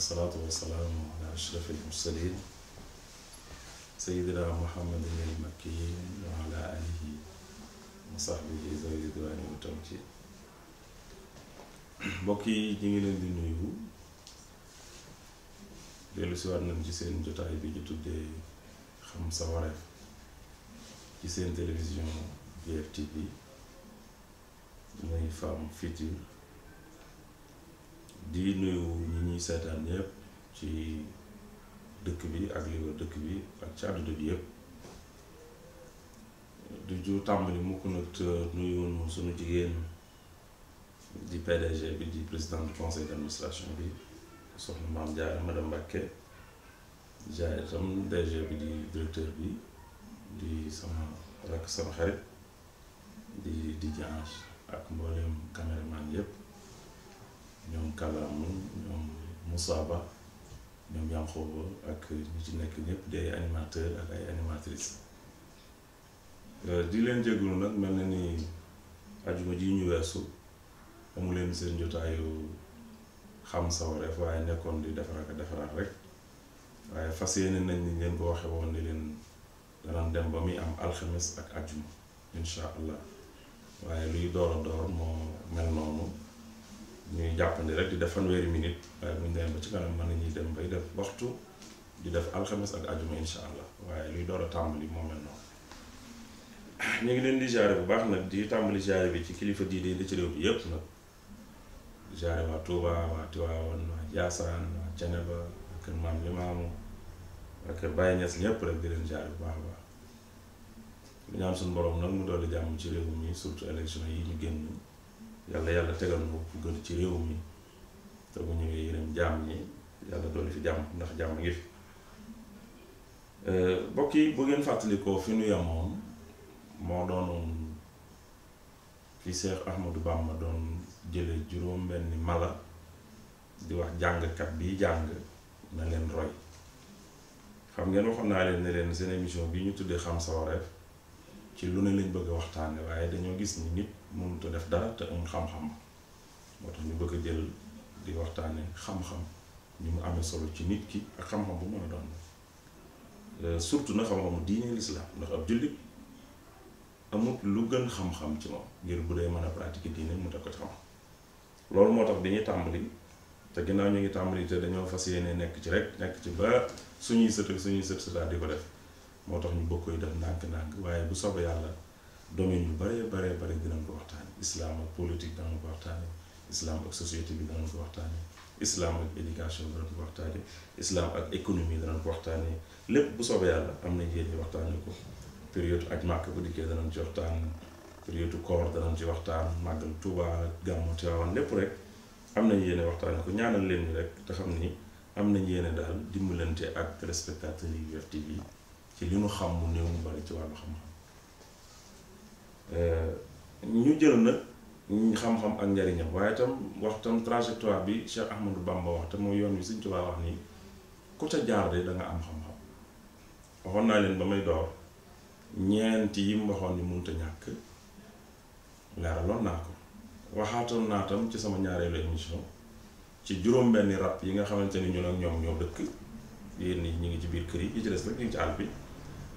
والصلاة والسلام على أشرف المرسلين سيدنا محمد المكي وعلى آله وصحبه ذوي الرضوان والتمكين. mbokk yi ñu ngi leen di nuyu dellu si waat nañ ci seen jotaay bi ñu tuddee xam sa wareef ci seen télévision VFtv muy Femme Future di nuyu ñi ñuy seetaan yépp ci dëkk bi ak li wër dëkk bi ak ci àdduna bi yépp du ju tàmbali mukk nag nuyu suñu jigéen di PDG bi di président du conseil d'administration bi soxna Maam Jaara madame Mbacké jaay itam DG bi di directeur bi di sama rakk sama xarit di Ange ak mboolem caméraman yépp ñoom Kalamu ñoom Moussa Ba ñoom Yankhoba ak ñi ci nekk ñëpp des animateurs ak ay animatrices di leen jégalu nag mel na ni ajuma ji ñu weesu amu leen seen jotaayu xam sa wareef waaye nekkoon di defaraat rek waaye fas yéene nañ ni leen ko waxe woon ni leen danañ dem ba muy am alxames ak ajuma insha allah waaye luy door moo mel noonu ñuy jàppandi rek di def fanweeri minute waaye buñ demee ba ci kanam mën nañuy dem bay def waxtu di def alxames ak ajuma insha allah waaye luy door a tàmbali moo mel noonu ñu ngi leen di jaare bu baax nag di tàmbali jaare bi ci kilifa diine yi ci réew bi yépp nag jaare waa Touba waa Tiwaawan waa Jaasaan waa Ceneba waa kër Maam Limaamu waa kër Baye Niass ñépp rek di leen jaare bu baax a baax lu ñaan suñu borom nag mu dolli jàmm ci réew mi surtout élection yi ñu génn yàlla tegal na fu gën ci réew mi te bu ñëwee yërëm jàmm ñi yàlla dolli fi jàmm ndax jàmm ngi fi bokk yi bu ngeen fàttalikoo fi nu yamoon moo doonoon fi Cheikh Ahmadou Bamba doon jële juróom benni mala di wax jàngkat bi jàng na leen roy xam ngeen waxoon naa leen ne leen seen émission bi ñu tuddee xam sa wareef ci lu ne lañ bëgg a waxtaane waaye dañoo gis ni nit mënut a def dara te amul xam-xam moo tax ñu bëgg a jël di waxtaane xam-xam ni mu amee solo ci nit ki ak xam-xam bu mën a doon surtout na xam-xamu diine l'islam ndax ab jullit amut lu gën xam-xam ci moom ngir bu dee mën a pratiquer diine mu teg ko ci xam loolu moo tax dañuy tàmbali te ginnaaw ñu ngi tàmbali te dañoo fas yéene nekk ci ba suñuy sët di ko def moo tax ñu bokk koy def ndànk-ndànk waaye bu soobee yàlla domaine yu bare dinañ ko waxtaane islam ak politique danañ ko waxtaane islam ak société bi danañ ko waxtaane islam ak éducation danañ ko waxtaane islam ak économie danañ ko waxtaane lépp bu soobee yàlla am nañ yéen waxtaane ko période aj màkk bu dikkee danañ ci waxtaan période koor danañ ci waxtaan màggal Tuuba gàmmu Tiwaawan lépp rek am nañ yéene waxtaane ko ñaanal leen ni rek te xam ni am nañ yéene daal dimbalante ak téléspectateurs yi VFtv ci li ñu xam mu néew mu bari ci wàllu xam-xam ñu jël nag xam-xam ak njariñam waaye itam waxtam trajectoire bi Cheikh Ahmadou Bamba wax te mooy yoon wi Sëñ Tuubaa wax ni ku ca jaar de danga am xam-xam waxoon naa leen ba may door ñeenti yi mu waxoon ni mënut a ñàkk leeraloon naa ko waxaatoon naa tam ci sama ñaareelu émission ci juróom-benni rab yi nga xamante ni ñun ak ñoom ñoo dëkk yéen ñi ñu ngi ci biir kër yi ci des rek ñu ngi ci àll bi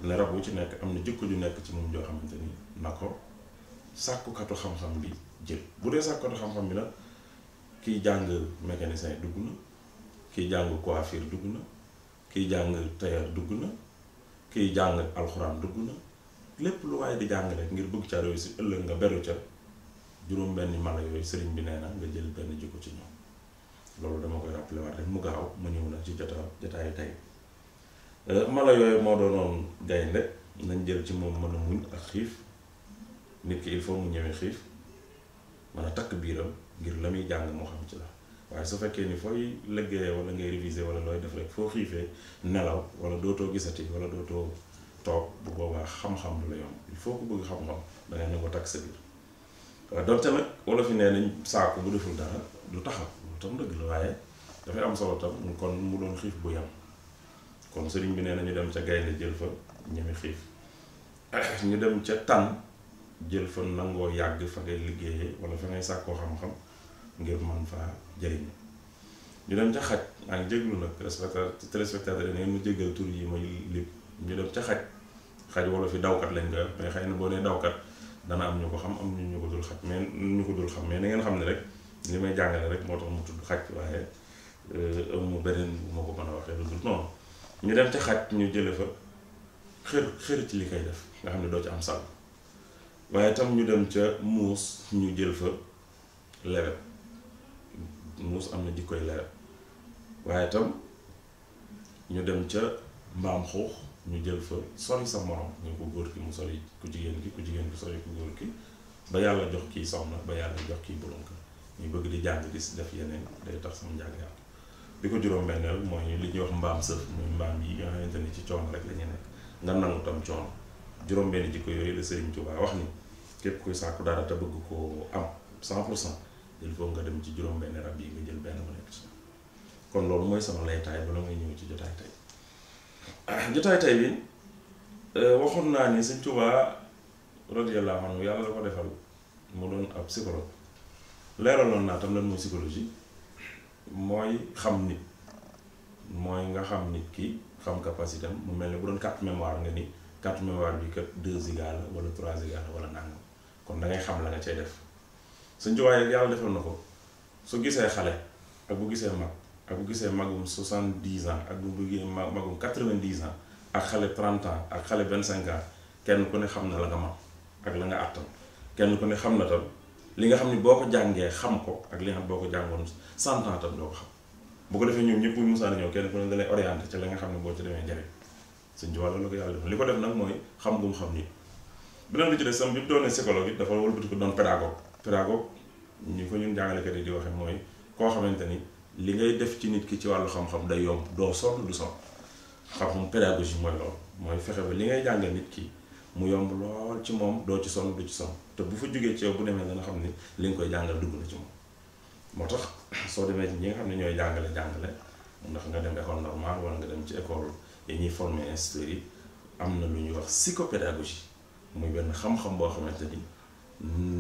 ne rab wu ci nekk am na jikko ju nekk ci moom joo xamante ni na ko sàkkukatu xam-xam bi jël bu dee sàkkukatu xam-xam bi nag kiy jàng mécanicien dugg na kiy jàng coiffure dugg na kiy jàng tailleur dugg na kiy jàng alxuraan dugg na lépp lu waaye di jàng rek ngir bëgg ca réussir ëllëg nga beru ca juróom-benni mala yooyu sëriñ bi nee na nga jël benn jikko ci ñoom loolu dama koy rappelé waat rek mu gaaw ma ñëw na ci jotaayu tey mala yooyu moo doonoon gaynde nañ jël ci moom mën a muñ ak xiif nit ki il faut mu ñëwee xiif mën a takk biiram ngir la muy jàng moo xam ci la waaye su fekkee ni fooy liggéeyee wala ngay réviser wala looy def rek foo xiifee nelaw wala dootoo gisati wala dootoo toog bu boobaa xam-xam du la yomb il faut que bëgg xam-xam dangay ne ko takk sa biir waaw donte nag wala fi nee nañ saako bu deful dara du taxaw loolu tam dëgg la waaye dafay am solo tam kon mu doon xiif bu yam kon sëriñ bi nee na ñu dem ca gaynde jël fa ñeme xiif ñu dem ca tànn jël fa nangoo yàgg fa ngay liggéeyee wala fa ngay sàkkoo xam-xam ngir man faa jëriñ ñu dem ca xaj maa ngi jéglu nag téléspectateur yi ngeen mu jéggal tur yi may lépp ñu dem ca xaj wala fi dawkat lañ koy mais xëy na boo nee dawkat dana am ñu ko xam am ñu ko dul xaj mais ñu ko dul xam mais na ngeen xam ne rek li may jàngale rek moo tax mu tudd xaj waaye amu beneen bu ma ko mën a waxee lu dul noonu ñu dem ca xaj ñu jële fa xër ci li koy def nga xam ne doo ci am sàll waaye tam ñu dem ca muus ñu jël fa lewet muus am na jikkoy lewet waaye tam ñu dem ca mbaam xuux ñu jël fa sori sa morom ñu ko góor ki mu sori ku jigéen ki ku jigéen ki sori ku góor ki ba yàlla jox kii soxna ba yàlla jox kii borom kër ñu bëgg di jàng di def yeneen day tax sama njàng yàlla bi ko juróom-benneel mooy li ñuy wax mbaam sëf muy mbaam yi nga xamante ni ci coono rek la ñu nekk nga nangu tam coono juróom-benn jikko yooyu la Sëriñ Tuubaa wax ni képp kuy sàkku dara te bëgg koo am 100% il faut nga dem ci juróom-benn rab yi nga jël benn mu nekk ci kon loolu mooy sama laytaay bala ngay ñëw ci jotaay tey jotaay tey bi waxoon naa ni Sëriñ Tuubaa radiyallaahu anhu yàlla la ko defal mu doon ab psychologue leeraloon naa tam lan mooy psychologie mooy xam nit mooy nga xam nit ki xam capacité am mu mel ni bu doon carte mémoire nga ni carte mémoire bi kat 2 giga la wala 3 giga la wala nangam kon da ngay xam la nga cay def Sëriñ Tuubaa yàlla defal na ko su gisee xale ak bu gisee mag ak bu gisee magum 70 ans ak bu bëggee magum 90 ans ak xale 30 ans ak xale 25 ans kenn ku ne xam na la nga man ak la nga àttan kenn ku ne xam na tam li nga xam ni boo ko jàngee xam ko ak li nga xam boo ko jàngoon 100 ans tam doo ko xam bu ko defee ñoom ñëpp bu musaana ñëw kenn ku ne da lay orienté ci la nga xam ne boo ci demee njëriñ Sëriñ Tuubaa loolu la ko yàlla def li ko def nag mooy xam gum xam nit beneen bi ci des sam bi mu doonee psychologue it dafa wëlbati ko doon pédagogue ñu ko ñun jàngalekat yi di waxe mooy koo xamante ni li ngay def ci nit ki ci wàllu xam-xam day yomb doo sonn du sonn xam-xam pédagogie mooy loolu mooy fexe ba li ngay jàngal nit ki mu yomb lool ci moom doo ci sonn du ci sonn te bu fa jógee ci yow bu demee dana xam ni li nga koy jàngal dugg na ci moom moo tax soo demee ci ñi nga xam ne ñooy jàngale ndax nga dem école normale wala nga dem ci école yi ñuy former instituteurs yi am na lu ñuy wax psychopédagogie muy benn xam-xam boo xamante ni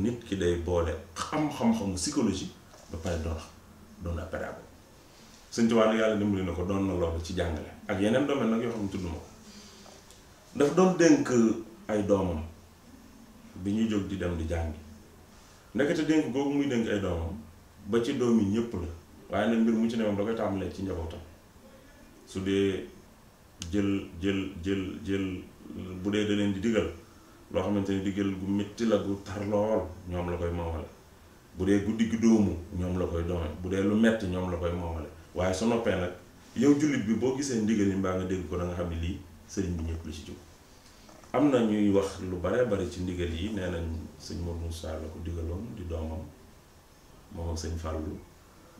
nit ki day boole xam-xamu psychologie ba pare doon ab pédagogue Sëriñ Tuubaa yàlla dimbali na ko doon na loolu ci jàngale ak yeneen domaine nag yoo xam ne tudd ma ko dafa doon dénk ay doomam bi ñuy jóg di dem di jàngi ndekete dénk googu muy dénk ay doomam ba ci doom yi ñëpp la waaye nag mbir mu ci ne moom da koy tàmbalee ci njabootam su dee jël bu dee da leen di digal loo xamante ni digal gu métti la gu tar lool ñoom la koy moomale bu dee guddi gi dóomu ñoom la koy doome bu dee lu metti ñoom la koy moomale waaye su noppee nag yow jullit bi boo gisee ndigal yi mbaa nga dégg ko da nga xam ne lii sëriñ bi ñëpp lu ci jóg am na ñuy wax lu bare bari ci ndigal yi nee nañ sëñ Mor Moussa la ko digaloon di doomam moom ak sëñ Fallou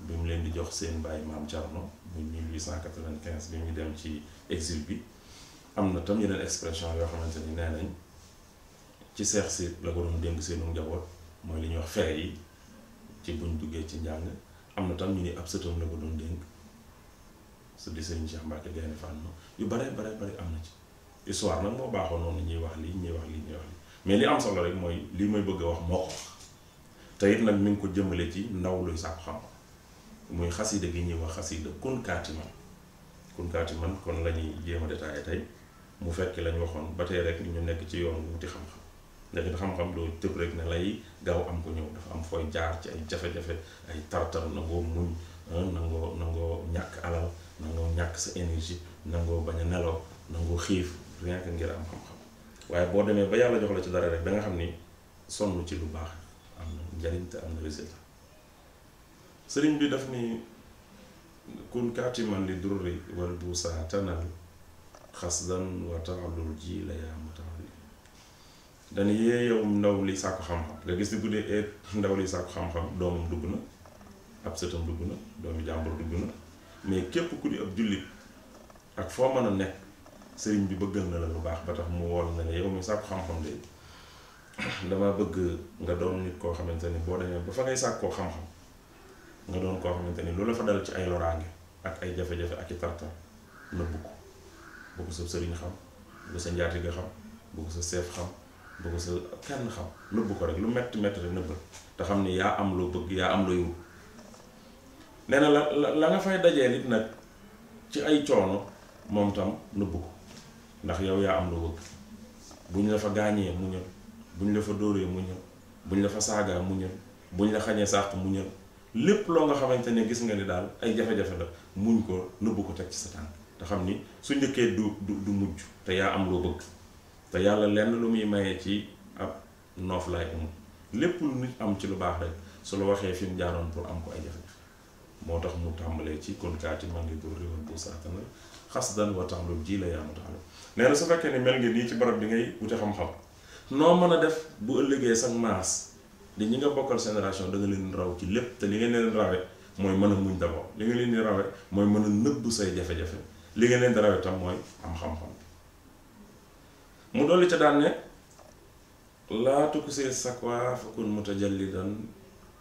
bi mu leen di jox seen bàyyi maam Thierno muy 1895 bi mu dem ci exil bi am na tam yeneen expression yoo xamante ni nee nañ ci seex si la ko doon dénk seenu njaboot mooy li ñuy wax fere yi ci buñ duggee ci njàng am na tam ñu ni ab sëtam la ko doon dénk su di sëñ Cheikh Mbacke Gaïndé Fatma yu bare am na ci histoire nag moo baaxoo noonu ñuy wax lii ñuy wax lii mais li am solo rek mooy lii may bëgg a wax moo ko wax te it nag mi ngi ko jëmale ci ndaw luy sàkku xam muy xasida gi ñuy wax xasida kun kaatiman kon la ñuy jéem a détaillé tey mu fekk lañ waxoon ba tey rek ñu nekk ci yoon wuti xam-xam léegi xam-xam doo tëb rek ne lay gaaw am ko ñëw dafa am fooy jaar ci ay jafe-jafe ay tartar nangoo muñ nangoo ñàkk alal nangoo ñàkk sa énergie nangoo bañ a nelaw nangoo xiif rien que ngir am xam-xam waaye boo demee ba yàlla jox la ci dara rek da nga xam ni sonn ci lu baax am na njariñ te am na résultat sëriñ bi daf ni kun kaatiman li durri wal buusa tanal xasdan wa taalul ji la yaa mataali dana yee yow ndaw li sàkku xam-xam nga gis ni bu dee ndaw li sàkku xam-xam doomam dugg na ab sëtam dugg na doomi jàmbur dugg na mais képp ku di ab jullit ak foo mën a nekk sëriñ bi bëggal na la lu baax ba tax mu wool na ne yow mi sàkku xam-xam de dama bëgg nga doon nit koo xamante ni boo demee ba fa ngay sàkkoo xam-xam nga doon koo xamante ni loolu la fa dal ci ay loraange ak ay jafe-jafe ak i tartar nëbbu ko bu ko sa sëriñ xam bu ko sa njaatige xam bu ko sa seef xam bu ko sa kenn xam nëbbu ko rek lu metti rek nëbbal te xam ni yaa am loo bëgg yaa am loo yóbbu nee na la nga fay dajee nit nag ci ay coono moom tam nëbb ko ndax yow yaa am lu bëgg. buñ la fa gaañee muñal buñ la fa dóoree muñal buñ la fa saagaa muñal buñ la xañee sàq muñal lépp loo nga xamante ne gis nga ni daal ay jafe-jafe la muñ ko nëbb ko teg ci sa tànk te xam ni su njëkkee du mujj te yaa am loo bëgg te yàlla lenn lu muy mayee ci ab noof laay amul lépp lu nit am ci lu baax rek su la waxee fi mu jaaroon pour am ko ay jafe-jafe moo tax mu tàmbalee ci kon kaati man ngi dur réwal bu saatana xas dan wa tax lu ji la yaa ma taxalu nee na su fekkee ni mel nga nii ci barab bi ngay wute xam-xam noo mën a def bu ëllëgee sax maas di ñi nga bokkal génération da nga leen raw ci lépp te li nga leen rawe mooy mën a muñ d'abord li nga leen di rawe mooy mën a nëbb say jafe-jafe li nga leen di rawe tam mooy am xam-xam mu dolli ca daan ne laa tukusee sakwa fakun mutajallidan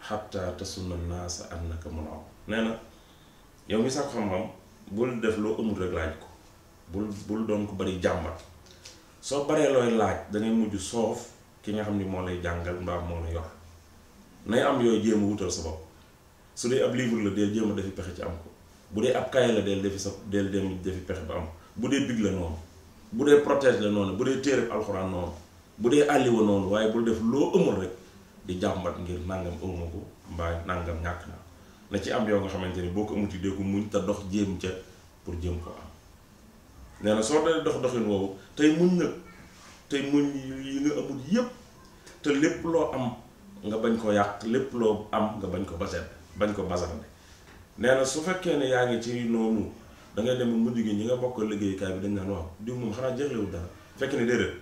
xatta tasunna naasa annaka munaw nee na yow mi sax xam-xam bul def loo amul rek laaj ko bul doon ko bari jàmbat soo baree looy laaj dangay mujj soof ki nga xam ni moo lay jàngal mbaa moo la yor nay am yooyu jéem a wutal sa bopp su dee ab livre la deel jéem a defi pexe ci am ko bu dee ab kaye la deel dem defi pexe ba am bu dee big la noonu bu dee protège la noonu bu dee téereb alxuraan noonu bu dee àlliwa noonu waaye bul def loo amul rek di jàmbat ngir nangam ëwma ko mbaa nangam ñàkk naa na ci am yoo nga xamante ni boo ko amuti dee ko muñ te dox jéem ca pour jéem ko am nee na soo dee doxin woowu tey muñ nag tey muñ yi nga amul yépp te lépp loo am nga bañ ko yàq lépp loo am nga bañ ko basarde nee na su fekkee ne yaa ngi ci noonu dangay dem mujj gi ñi nga bokk liggéeykaay bi dañ naan waaw diw moom xanaa jeexlewul dara fekk ne déedéet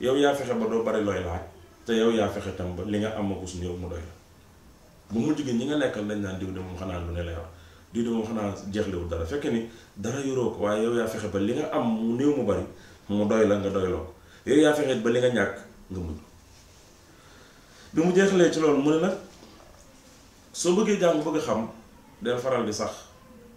yow yaa fexe ba doo bari looy laaj te yow yaa fexe tam ba li nga am ko su néew mu doy la bu mujj gi ñi nga nekkal dañ naan diw de moom xanaa lu ne lay wax diw de moom xanaa jeexlewul dara fekk ni dara yoroo ko waaye yow yaa fexe ba li nga am mu néew mu bari mu doy la nga doyloo ko yow yaa fexe ba li nga ñàkk nga mujj bi mu jeexalee ci loolu mu ne nag soo bëggee jàng bëgg xam del faral di sax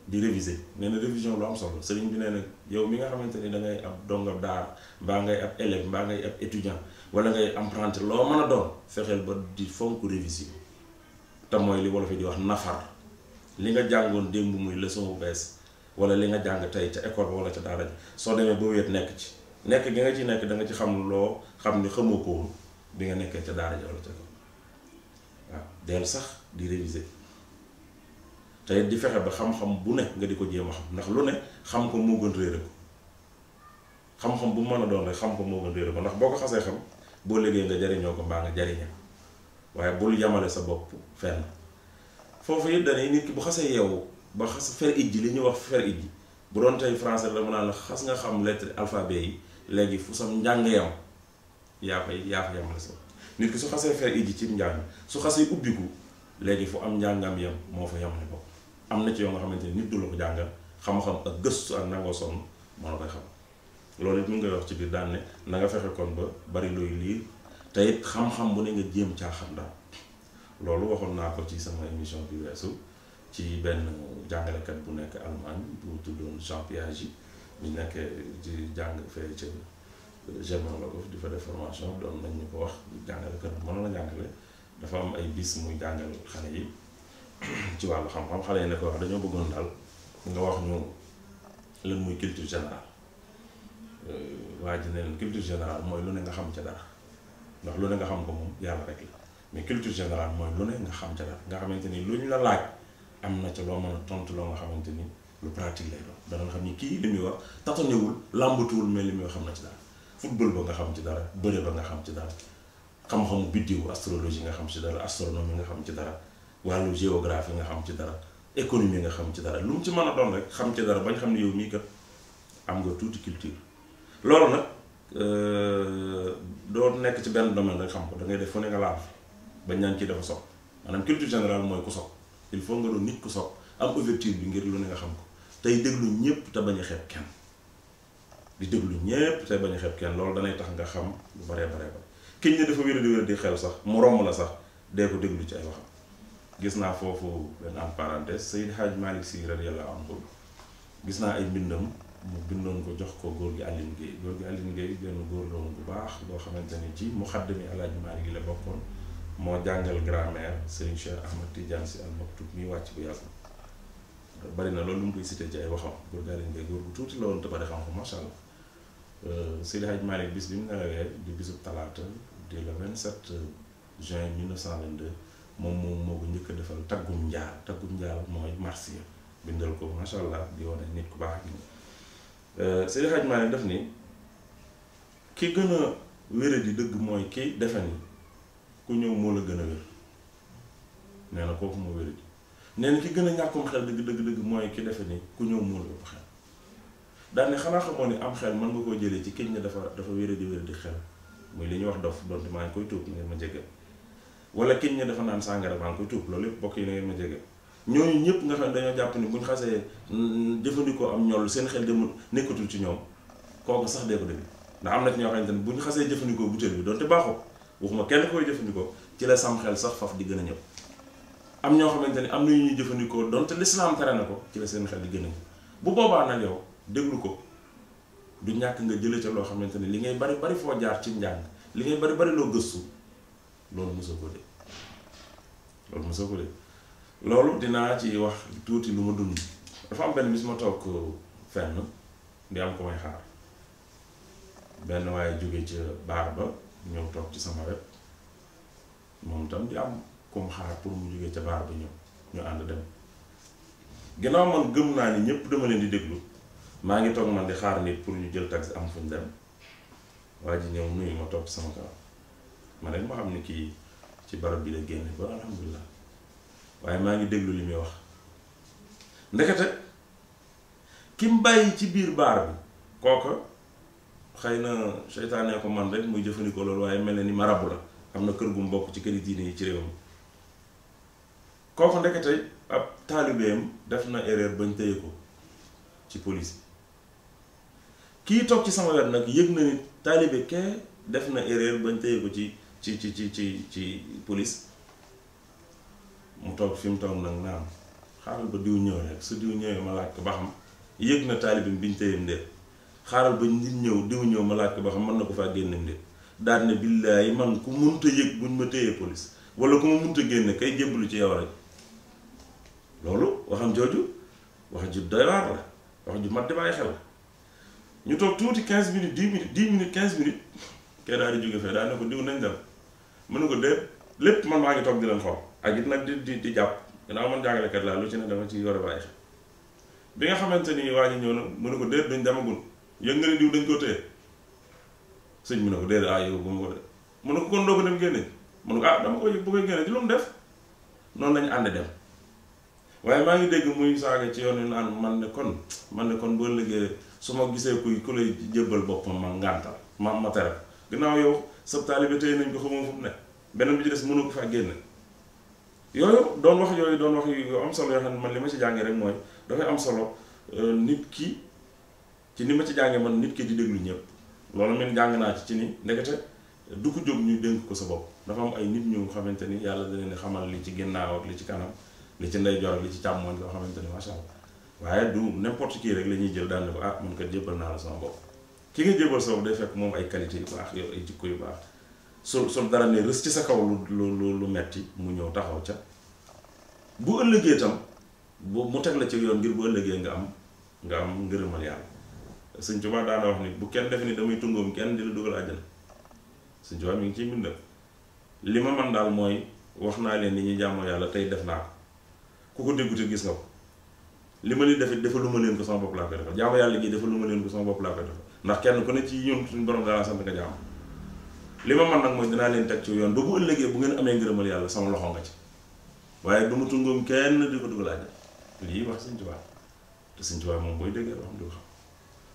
di réviser nee na révision lu am solo sëriñ bi nee na yow mi nga xamante ni dangay ab dongab daara mbaa ngay ab élève mbaa ngay ab étudiant wala ngay apprenti loo mën a doon fexeel ba di fonk révision te mooy li wolof yi di wax nafar li nga jàngoon démb muy leçon bu bees wala li nga jàng tey ca école ba wala ca daara ji soo demee ba wéet nekk ci nekk gi nga ci nekk da nga ci xam loo xam ni xamoo ko woon bi nga nekkee ca daara ji wala ca école waaw del sax di réviser te di fexe ba xam-xam bu ne nga di ko jéem a xam ndax lu ne xam ko moo gën réere ko xam-xam bu mën a doon rek xam ko moo gën réere ko ndax boo ko xasee xam boo liggéey nga jariñoo ko mbaa nga jariñoo waaye bul yamale sa bopp fenn foofu it danay nit ki bu xasee yeewu ba xas fer ijji li ñuy wax fer ijji bu doon tey français la mu naan la xas nga xam lettre alphabet yi léegi fu sam njàng yam yaa fa yamale sa nit ki su xasee fer ijji ci njàng su xasee ubbiku léegi fu am njàngam yam moo fa yamale bopp am na ci yoo nga xamante ni nit du la ko jàngal xam-xam ak gëstu ak nangoo sonn moo la koy xam loolu it mu ngay wax ci biir daan ne na nga fexe kon ba bari looy liir te it xam-xam bu ne nga jéem caa xam daal loolu waxoon naa ko ci sama émission bi weesu ci benn jàngalekat bu nekk Allemagne bu tuddoon Jean Piaget ñu nekk ci jàng fee ca Germain la ko di fa def formation doon nañ ñu ko wax jàngalekat bu mënoon a jàngale dafa am ay bis muy jàngal xale yi ci wàllu xam-xam xale yi ne ko wax dañoo bëggoon daal nga wax ñu lan muy culture générale waa ji ne leen culture générale mooy lu ne nga xam ca dara ndax lu ne nga xam ko moom yàlla rek la mais culture générale mooy lu ne nga xam ca dara nga xamante ni lu ñu la laaj am na ca loo mën a tontu loo nga xamante ni lu pratique lay doon dana nga xam ni kii li muy wax tatonewul làmbatuwul mais li muy wax xam na ci dara football ba nga xam ci dara bëre ba nga xam ci dara xam-xamu biddiw astrologie nga xam ci dara astronomie nga xam ci dara wàllu géographie nga xam ci dara économie nga xam ci dara lu mu ci mën a doon rek xam ci dara bañ xam ne yow mii kat am nga tuuti culture loolu nag doo nekk ci benn domaine rek xam ko da ngay def fu ne nga laal bañ naan ci dafa sopp maanaam culture générale mooy ku sopp il faut nga doon nit ku sopp am ouverture bi ngir lu ne nga xam ko tey déglu ñépp te bañ a xeeb kenn di déglu ñépp te bañ a xeeb kenn loolu danay tax nga xam lu baree bare kiñ ne dafa wér di xel sax mu romb la sax dee ko déglu ci ay waxam gis naa foofu benn en parenthèse Seydi Hadj Malick Sy radiyallahu anhu gis naa ay mbindam mu bindoon ko jox ko góor gi Aline Gueye góor gi Aline Gueye benn góor la woon bu baax boo xamante ni ci muxaddami Alaaji Malick gi la bokkoon moo jàngal grammaire Serigne Cheikh Ahmad Tidiane Sy Al Maktoum mi wàcc bu yàgg bari na loolu lu mu koy cité ci ay waxam góor gaa leen koy góor gu tuuti la woon te bari xam-xam macha allah Seydi Hadj Malick bis bi mu nelawee di bisub talaata di le 27 juin 1922 moom moo ko njëkk a defal taggum njaal mooy marsiya bindal ko macha allah di wane nit ku baax ak ni Seydi Hadj Malick def ni ki gën a wére di dëgg mooy ki defe ni ku ñëw moo la gën a wér nee na kooku moo wére di nee na ki gën a ñàkkum xel dëgg mooy ki defe ni ku ñëw moo la ëpp xel daal ne xanaa xamoo ni am xel mën nga koo jëlee ci kiñ ne dafa wére di xel muy li ñuy wax dof donte maa ngi koy tuub na ngeen ma jéggal wala kiñ ne dafa naan sàngara maa ngi koy tuub loolu yëpp bokk yi na ngeen ma jéggal ñooñu ñëpp nga xam ne dañoo jàpp ni buñ xasee jëfandikoo am ñoll seen xel demul nekkatul ci ñoom kooku sax dee ko dégg ndax am na ci ñoo xamante ne buñ xasee jëfandikoo butéel bi donte baaxoo waxuma kenn koy jëfandikoo ci la sam xel sax faf di gën a ñëw am ñoo xamante ni am na yu ñuy jëfandikoo donte lislaam tere na ko ci la seen xel di gën a ñëw bu boobaa nag yow déglu ko du ñàkk nga jële ca loo xamante ni li ngay bari foo jaar ci njàng li ngay bari loo gëstu loolu mosoo ko de loolu dinaa ci wax tuuti lu ma dund dafa am benn bis ma toog fenn di am ko may xaar benn waaye jóge ca baar ba ñëw toog ci sama wet moom tam di am comme xaar pour mu jóge ca baar ba ñëw ñu ànd dem ginnaaw man gëm naa ni ñépp dama leen di déglu maa ngi toog man di xaar nit pour ñu jël taxi am fuñ dem waa ji ñëw nuyu ma toog sama kaw ma ne ma xam ni kii ci barab bi la génne ba alhamdulilah waaye maa ngi déglu li muy wax ndekete ki mu bàyyi ci biir baar bi kooka xëy na seytaane ko man rek muy jëfandikoo loolu waaye mel na ni marabu la am na kër gu mu bokk ci këri diine yi ci réew mi kooku ndekete ab taalibeem def na erreur bañ téye ko ci police kii toog ci sama wet nag yëg na ni taalibe kee def na erreur bañ téye ko ci police mu toog fi mu toog nag naan xaaral ba diw ñëw rek su diw ñëwee ma laaj ko ba xam yëg na taalibe biñ téyeem de xaaral ba nit ñëw diw ñëw ma laaj ko ba xam mën na ko faa génnem de daal ne billaahi man ku munta yëg buñ ma téyee police wala ku ma munta génne kay jébbalu ci yow rek loolu waxam jooju wax ju doy waar la wax ju mat di bàyyi xel ñu toog tuuti 15 minutes 10 minutes 15 minutes kee daal di jóge fee daal ne ko diw nañ dem mën na ko déet lépp man maa ngi toog di leen xool ak it nag di jàpp gannaaw man jàngalekat laa lu ci ne dama ci war a bàyyi xel bi nga xamante ni waa ji ñëw na mën na ko déet duñ demagul yëg nga ne diw dañ ko téye sëñ mu ne ko déet yow bu ma ko de mën na ko kon doo ko dem génne mën na ko dama ko yëg bu koy génne ci lu mu def noonu lañu ànd dem waaye maa ngi dégg muy saaga ci yoon wi naan man ne kon boo liggéey su ma gisee ku lay jébbal boppam ma ngàntal ma tere gannaaw yow sab taalibe téye nañ ko xamoo fu mu ne beneen bi ci des mënu ko faa génne yooyu doon wax yu am solo yoo xam ne man li ma ci jàngee rek mooy dafay am solo nit ki ci ni ma ci jàngee man nit ki di déglu ñëpp loolu man jàng naa ci ni ndekete du ko jóg ñu dénk ko sa bopp dafa am ay nit ñu xamante ni yàlla da leen xamal li ci ginnaaw ak li ci kanam li ci ndeyjoor ak li ci càmmooñ loo xamante ni macha allah waaye du n'importe qui rek la ñuy jël daan ne ko man kat jébbal naa la sama bopp ki nga jébbal sa bopp day fekk moom ay qualité yu baax yow ay jikko yu baax sol dara ne rës ci sa kaw lu metti mu ñëw taxaw ca bu ëllëgee tam mu teg la ci yoon ngir bu ëllëgee nga am ngërëmal yàlla Sëñ Tuubaa daana wax ni bu kenn def ni damay tungoom kenn di la dugal àjjana Sëñ Tuubaa mi ngi ciy bind li ma man daal mooy wax naa leen ni ñuy jàmmoo yàlla tey def naa ko ku ko déggute gis nga ko li ma leen defit defal lu ma leen ko sama bopp laa koy defal jaamu yàlla gi defal lu ma leen ko sama bopp laa koy defal ndax kenn ku ne ci ñun suñu borom dana sant nga jaam li ma man nag mooy dinaa leen teg ci yoon ba bu ëllëgee bu ngeen amee ngërëmal yàlla sama loxo nga ci waaye du ma tungoom kenn di ko dugal àjjana lii wax Sëñ Tuubaa te Sëñ Tuubaa moom booy déggee xam di ko xam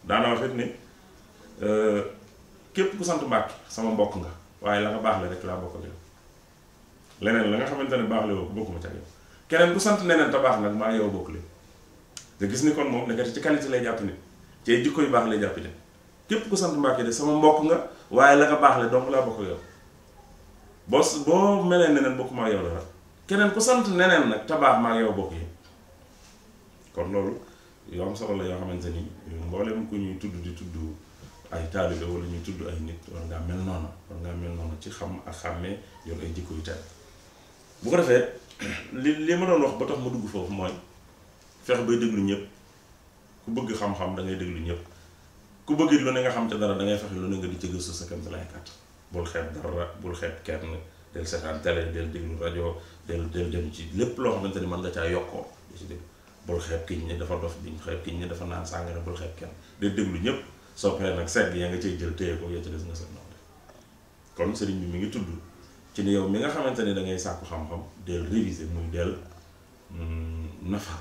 daana wax it ni képp ku sant Mbàkke sama mbokk nga waaye la nga baax la rek laa bokk ak yow leneen la nga xamante ne baax la yow bokkuma ca yow keneen ku sant neneen te baax nag maa yow bokk leen te gis ni kon moom nekkati ci qualité lay jàpp nit ci jikko yu baax lay jàpp nit képp ku sant Mbàkke de sama mbokk nga waaye la nga baax la donc laa bokk ak yow boo melee neneen bokkuma ak yow la rek keneen ku sant neneen nag te baax maa yow bokk yi kon loolu yoo am solo la yoo xamante ni mboolem ku ñuy tudd di tudd ay taalibe wala ñuy tudd ay nit war ngaa mel noonu ci xam ak xàmmee yoon ay jikko yu teel bu ko defee li ma doon wax ba tax ma dugg foofu mooy fex bay déglu ñëpp ku bëgg xam-xam da ngay déglu ñëpp ku bëgg lu ne nga xam ca dara da ngay fexe lu ne nga di ci gëstu sa kam lay kat bul xeeb dara bul xeeb kenn del seetaan télé del déglu rajo del dem ci lépp loo xamante ni mën nga caa yokkoo di ci déglu bul xeeb kiñ ne dafa dof biñ xeeb kiñ ne dafa naan sàngara bul xeeb kenn del déglu ñëpp soo paree nag segg yaa nga cay jël téye ko yaa ci des nga sa noonu kon sëriñ bi mi ngi tudd ci ni yow mi nga xamante ni da ngay sàkku xam-xam del réviser muy del nafar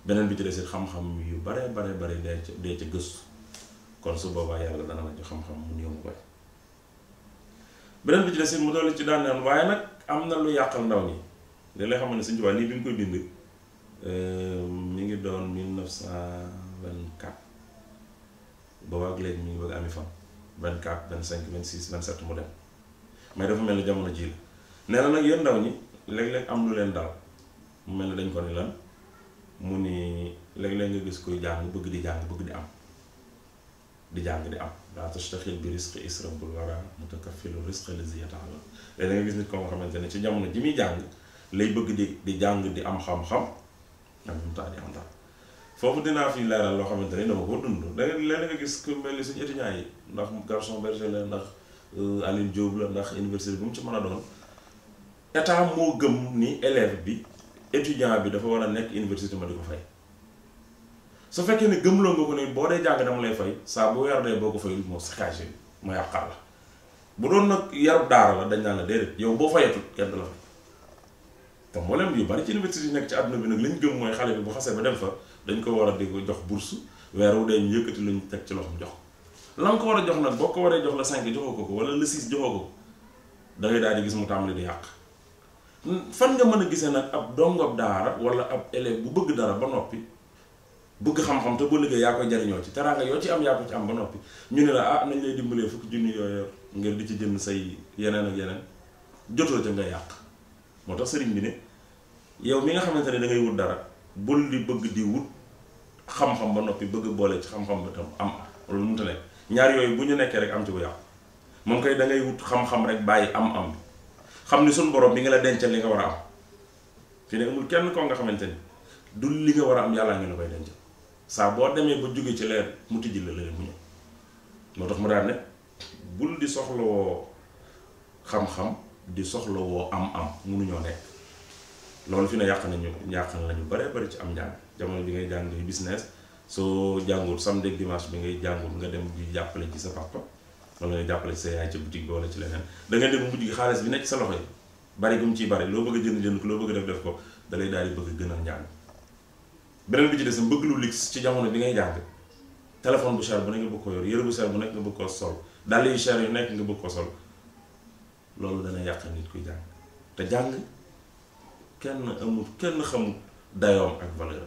beneen bi ci des it xam-xam yu bare dee ca gëstu kon su boobaa yàlla dana la jox xam-xam mu néew mu koy beneen bi ci des it mu dolli ci daan naan waaye nag am na lu yàqal ndaw ñi li lay xam ne Sëñ Tuubaa lii bi mu koy bind mi ngi doon 1924 boobaag léegi mi ngi bëgg ami fan 24 25 26 27 mu dem mais dafa mel ni jamono ji la nee na nag yéen ndaw ñi léeg-léeg am lu leen dal mu mel ni dañ ko ni lan mu ni léeg-léeg nga gis koy jàng bëgg di jàng bëgg di am daa tastaxil bi risque israbul wara mutakaffilu risque lazi yataala léegi da nga gis nit ko nga xamante ne ci jamono ji muy jàng lay bëgg di jàng di am xam-xam am mu tax di am dara foofu dinaa fi leeral loo xamante ne dama ko dund léeg-léeg nga gis ku mel ni suñu étudiants yi ndax Gaston Berger la ndax Alioune Diop la ndax université bu mu ci mën a doon état moo gëm ni élève bi étudiant bi dafa war a nekk université ma di ko fay su fekkee ne gëmloo nga ko ne boo dee jàng dama lay fay saa bu weer dee boo ko fayul moo saccagé moo yàqal la bu doon nag yarub daara la dañ naan la déedéet yow boo fayatul kenn du la fay te mboolem yu bari ci université yi nekk ci àdduna bi nag lañ gëm mooy xale bi bu xasee ba dem fa dañ ko war a di ko jox bourse weer wu dee ñu yëkkati luñ teg ci loxoom jox la nga ko war a jox nag boo ko waree jox la 5 joxoo ko wala le 6 joxoo ko da ngay daal di gis mu tàmbali di yàq fan nga mën a gisee nag ab dongob daara wala ab élève bu bëgg dara ba noppi bëgg xam-xam te boo liggéey yaa koy jariñoo ci teraanga yoo ci am yaa ko ci am ba noppi ñu ne la ah nañ lay dimbalee fukki junni yooyu ngir di ci jënd say yeneen ak yeneen jotoo ca nga yàq moo tax sëriñ bi ne yow mi nga xamante ne da ngay wut dara bul di bëgg di wut xam-xam ba noppi bëgg boole ci xam-xam ba tam am loolu mënta nekk ñaar yooyu bu ñu nekkee rek am ci bu yàqu moom kay da ngay wut xam-xam rek bàyyi am bi xam ni suñu borom bi nga la dencal li nga war a am fi ne amul kenn koo nga xamante ni du li nga war a am yàllaa nga la koy dencal saa boo demee ba jóge ci leer mu tijji la leen mu ñëw moo tax mu daal ne bul di soxlawoo xam-xam di soxlawoo am munuñoo nekk loolu fi ne yàq nañu bare bari ci am njàng jamono bi ngay jàng business soo jàngul samedi ak dimanche bi ngay jàngul nga dem di jàppale ci sa papa wala nga jàppale ci sa yaay ca boutique bi wala ci leneen da ngay dem mujj gi xaalis bi nekk sa loxo yi bari gum ciy bari loo bëgg a jënd ko loo bëgg a def ko da lay daal di bëgg gënal njàng beneen bi ci des bëgg lu luxe ci jamono bi ngay jàng téléphone bu cher bu nekk nga bëgg ko yor yére bu cher bu nekk nga bëgg koo sol dàll yu cher yu nekk nga bëgg ko sol loolu dana yàq nit kuy jàng te jàng kenn xamul dayoom ak valeur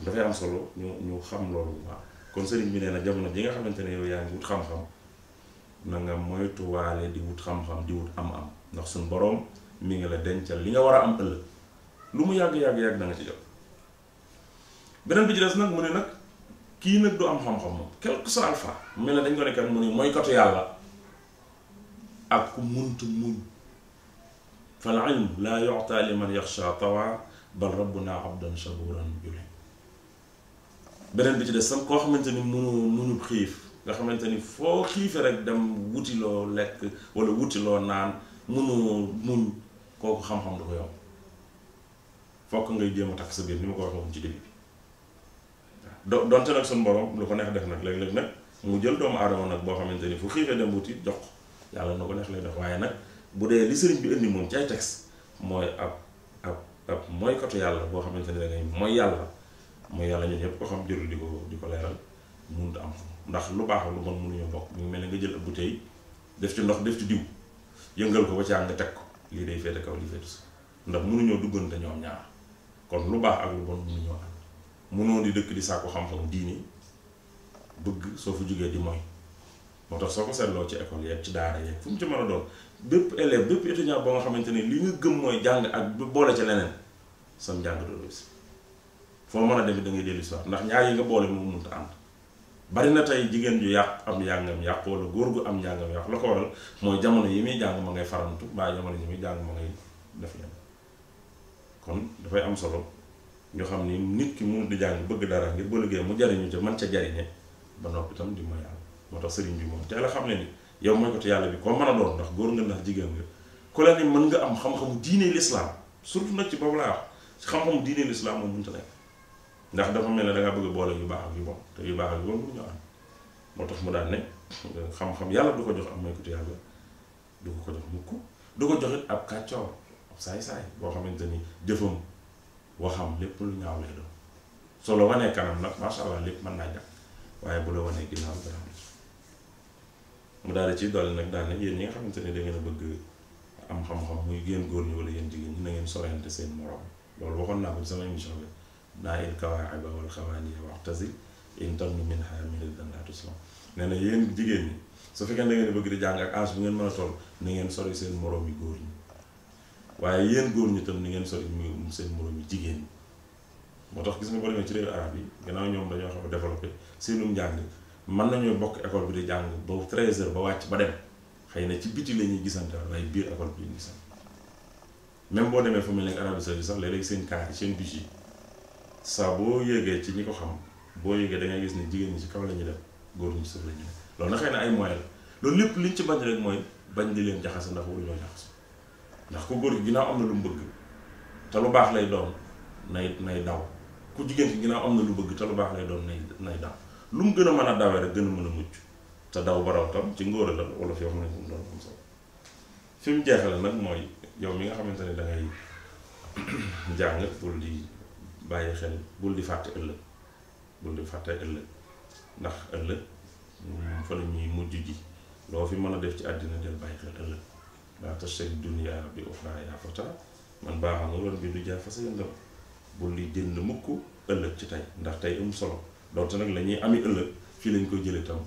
dafay am solo ñu xam loolu bu baax kon sëriñ bi nee na jamono ji nga xamante ne yow yaa ngi wut xam-xam na nga moytuwaale di wut xam-xam di wut am ndax suñ boroom mi ngi la dencal li nga war a am ëllëg lu mu yàgg da nga ci jot beneen bi ci des nag mu ne nag kii nag du am xam-xam moom quel que soit alpha mel ne dañ ko nekkat mu ne mooy katu yàlla ak ku muntu muñ fal ilm laa yu'ta liman yaxsha tawa bal rabbuna abdan shakuran juli beneen bi ci des sam koo xamante ni muñu xiif nga xamante ni foo xiife rek dem wutiloo lekk wala wutiloo naan munu muñ kooku xam-xam du ko yomb fokk ngay jéem a takk sa biir ni ma ko waxee woon ci début bi donte nag suñu borom lu ko neex def nag léeg-léeg nag mu jël doomu aadama nag boo xamante ni fu xiifee dem wuti jox ko yàlla na ko neex lay def waaye nag bu dee li sëriñ bi indi moom ci ay texte mooy ab mooy kotu yàlla boo xamante ni da ngay mooy yàlla ñun ñëpp ko xam jërul di ko leeral mënut am ndax lu baax lu bon mënuñoo bokk mu mel ne nga jël ab bouteille def ci ndox def ci diw yëngal ko ba ca nga teg ko lii day féete kaw lii féete suuf ndax mënuñoo duggante ñoom ñaar kon lu baax ak lu bon mënuñoo am mënoo di dëkk di sàkku xam-xam diini bëgg soo fa jógee di mooy moo tax soo ko seetloo ci école yeeg ci daara yeeg fu mu ci mën a doon bépp élève bépp étudiant boo nga xamante ne li nga gëm mooy jàng ak boole ca leneen sam njàng doolu si foo mën a demee da ngay dellu si ndax ñaar yi nga boole moom mënut a ànd bari na tey jigéen ju yàq am njàngam yàq wala góor gu am njàngam yàq la ko waral mooy jamono yi muy jàng ma ngay farantu mbaa jamono yi muy jàng ma ngay def leen kon dafay am solo ñu xam ni nit ki mënut di jàng bëgg dara ngir ba liggéey mu jariñu ca man ca jariñe ba noppi tam di mooy yàlla moo tax sëriñ bi moom teel a xam ne ni yow mooy ko te yàlla bi koo mën a doon ndax góor nga ndax jigéen nga ku la ni mën nga am xam-xamu diine l'islam surtout nag ci boobu laa wax xam-xamu diine l'islam moom mënta nekk ndax dafa mel ne dangaa bëgg boole yu baax ak yu bon te yu baax ak yu bon mënuñu am moo tax mu daan ne xam-xam yàlla du ko jox am mooy ko te yàlla du ko jox mukk du ko joxit ab kàccoor ab saay-saay boo xamante ni jëfam waxam lépp lu ñaaw lay doon soo la wanee kanam nag masha Allah lépp mën naa jàpp waaye bu la wanee ginnaaw dara mu daal di ci dolli nag daal ne yéen ñi nga xamante ne da ngeen a bëgg am xam-xam muy yéen góor ñi wala yéen jigéen ñi na ngeen sorente seen morom loolu waxoon naa ko ci sama émission bi naa il kawaa'iba wal xawaaniya wa'tazil in tanmu minha milidan la tuslam nee na yéen jigéen ñi su fekkee da ngeen bëgg di jàng ak âge bu ngeen mën a toll na ngeen sori seen morom yi góor ñi waaye yéen góor ñi tam ni ngeen sori seen morom yi jigéen ñi moo tax gis nga ko demee ci réew arab yi gannaaw ñoom dañoo xam a développé seenum njàng mën nañoo bokk école bi di jàng ba 13h ba wàcc ba dem xëy na ci biti la ñuy gisante waaye biir école bi ñu gisante même boo demee fu mel ne Arabie Saoudite sax léeg-léeg seen kaar yi seen bus yi saa boo yéegee ci ñi ko xam boo yéegee da ngay gis ne jigéen ñi ci kaw la ñuy def góor ñi ci suuf la ñuy def loolu na xëy na ay moyens la loolu lépp liñ ci bañ rek mooy bañ di leen jaxase ndax waruñoo jaxase ndax ku góor gi ginnaaw am na lu mu bëgg te lu baax lay doon nay daw ku jigéen ki ginnaaw am na lu bëgg te lu baax lay doon nay daw lu mu gën a mën a dawee rek gën a mën a mucc te daw baraw tam ci ngóor la wala fi wax nañ ko mu doon am solo fi mu jeexale nag mooy yow mi nga xamante ne dangay jàng bul di bàyyi xel bul di fàtte ëllëg ndax ëllëg fa la ñuy mujj ji loo fi mën a def ci àddina del bàyyi xel ëllëg laa tashtari dunya bi uxraa yaa fataa man baaxam nga loon bi du jaay fa sa yëndam bul di jënd mukk ëllëg ci tey ndax tey am solo donte nag la ñuy ami ëllëg fii lañ koy jële tam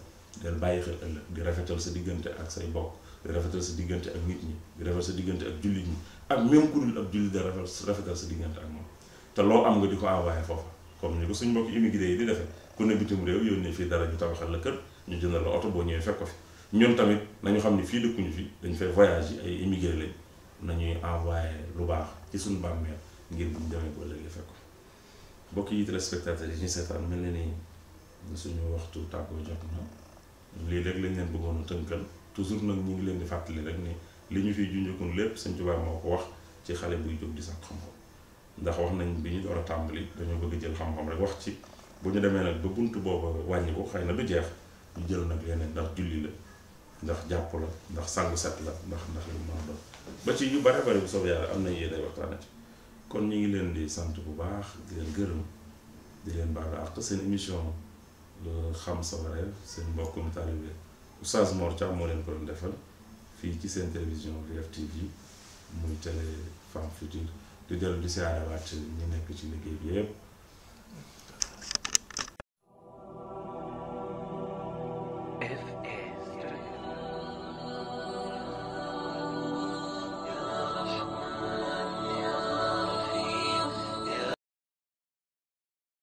del bàyyi xel ëllëg di rafetal sa diggante ak say bokk di rafetal sa diggante ak nit ñi di rafetal sa diggante ak jullit ñi ak même ku dul ak jullit di rafetal sa diggante ak moom te loo am nga di ko envoyé foofa comme ni ko suñ mbokk immigré yi di defee ku ne bitim réew yónnee fii dara ñu tabaxal la kër ñu jëndal la oto boo ñëwee fekk ko fi ñun tamit nañu xam ne fii dëkkuñu fi dañ fay voyage yi ay immigré lañ nañuy envoyé lu baax ci suñu bàmmeel ngir buñ demee ba léegi fekk ko mbokk yi téléspectateurs yi ñu seetaan mel na ni suñu waxtu tàggoo jot na lii rek lañ leen bëggoon a tënkal toujours nag ñu ngi leen di fàttali rek ni li ñu fiy junjukun lépp Sëñ Tuubaa moo ko wax ci xale buy jóg di sax xam-xam ndax wax nañ bi ñu door a tàmbali dañoo bëgg jël xam-xam rek wax ci bu ñu demee nag ba buntu booba wàññi ko xëy na du jeex ñu jël nag yeneen ndax julli la ndax jàpp la ndax sangu set la ndax lu mën a doon ba ci yu bare bare bu soobee yàlla am na yéen ay waxtaane ci kon ñu ngi leen di sant bu baax di leen gërëm di leen baalu àq seen émission xam sa wareef seen mbokkum taalibe Oustaz Mor Thiam moo leen ko doon defal fii ci seen télévision VFtv muy télé Femme Future di dellu di siyaare waat ñi nekk ci liggéey bi yëpp